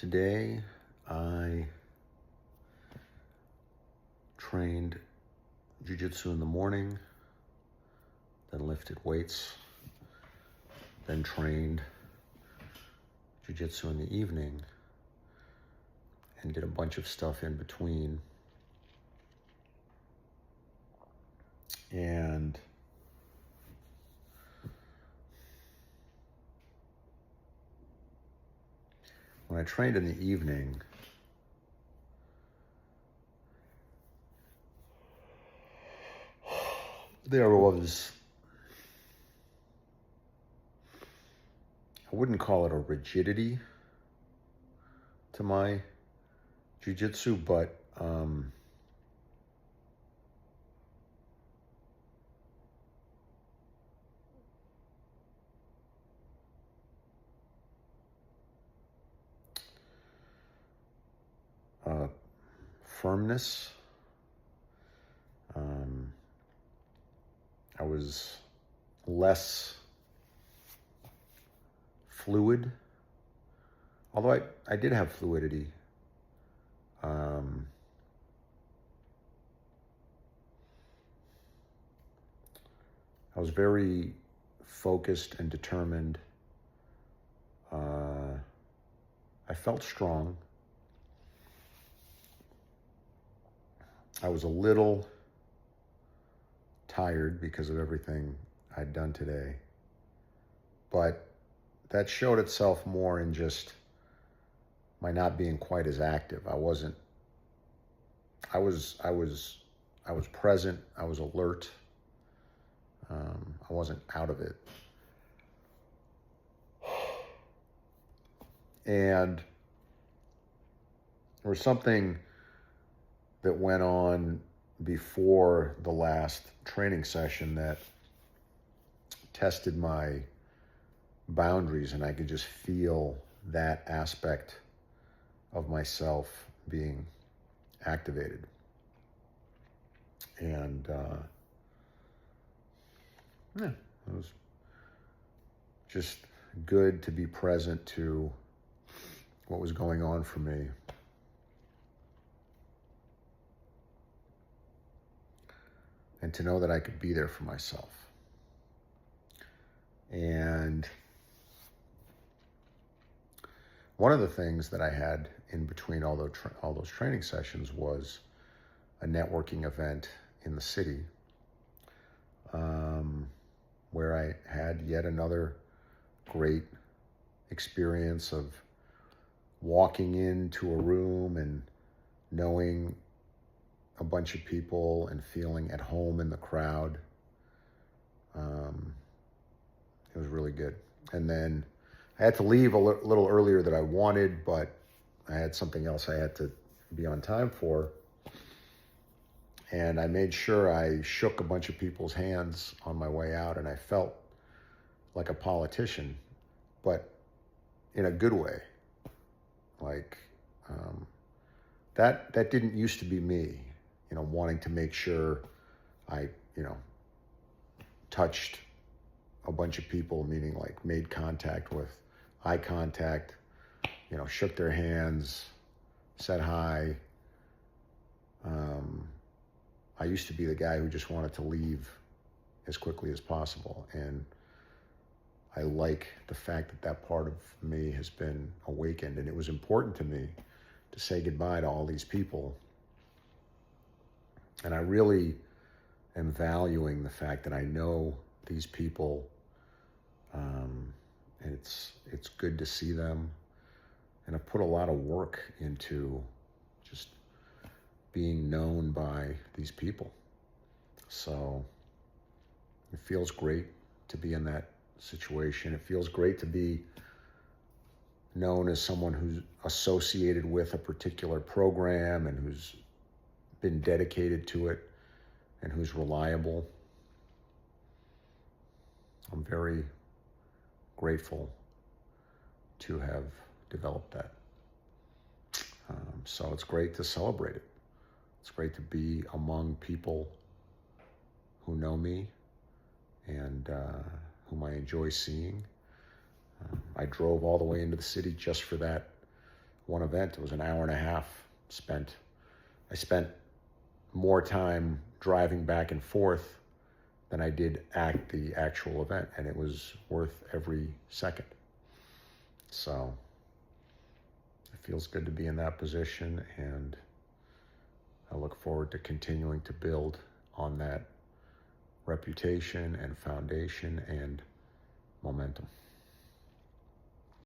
Today, I trained jiu-jitsu in the morning, then lifted weights, then trained jiu-jitsu in the evening, and did a bunch of stuff in between. And when I trained in the evening, there was, I wouldn't call it a rigidity to my jiu-jitsu, but firmness. I was less fluid, although I did have fluidity. I was very focused and determined. I felt strong. I was a little tired because of everything I'd done today, but that showed itself more in just my not being quite as active. I was present. I was alert. I wasn't out of it. And there was something that went on before the last training session that tested my boundaries, and I could just feel that aspect of myself being activated. And it was just good to be present to what was going on for me. And to know that I could be there for myself. And one of the things that I had in between all those training sessions was a networking event in the city, where I had yet another great experience of walking into a room and knowing a bunch of people and feeling at home in the crowd. It was really good. And then I had to leave a little earlier than I wanted, but I had something else I had to be on time for. And I made sure I shook a bunch of people's hands on my way out, and I felt like a politician, but in a good way. Like, that didn't used to be me. Wanting to make sure I, touched a bunch of people, meaning like made contact with eye contact, shook their hands, said hi. I used to be the guy who just wanted to leave as quickly as possible. And I like the fact that part of me has been awakened, and it was important to me to say goodbye to all these people. And I really am valuing the fact that I know these people, and it's good to see them. And I've put a lot of work into just being known by these people. So it feels great to be in that situation. It feels great to be known as someone who's associated with a particular program and who's been dedicated to it and who's reliable. I'm very grateful to have developed that. So it's great to celebrate it. It's great to be among people who know me and whom I enjoy seeing. I drove all the way into the city just for that one event. It was an hour and a half spent. I spent more time driving back and forth than I did at the actual event, and it was worth every second. So it feels good to be in that position, and I look forward to continuing to build on that reputation and foundation and momentum.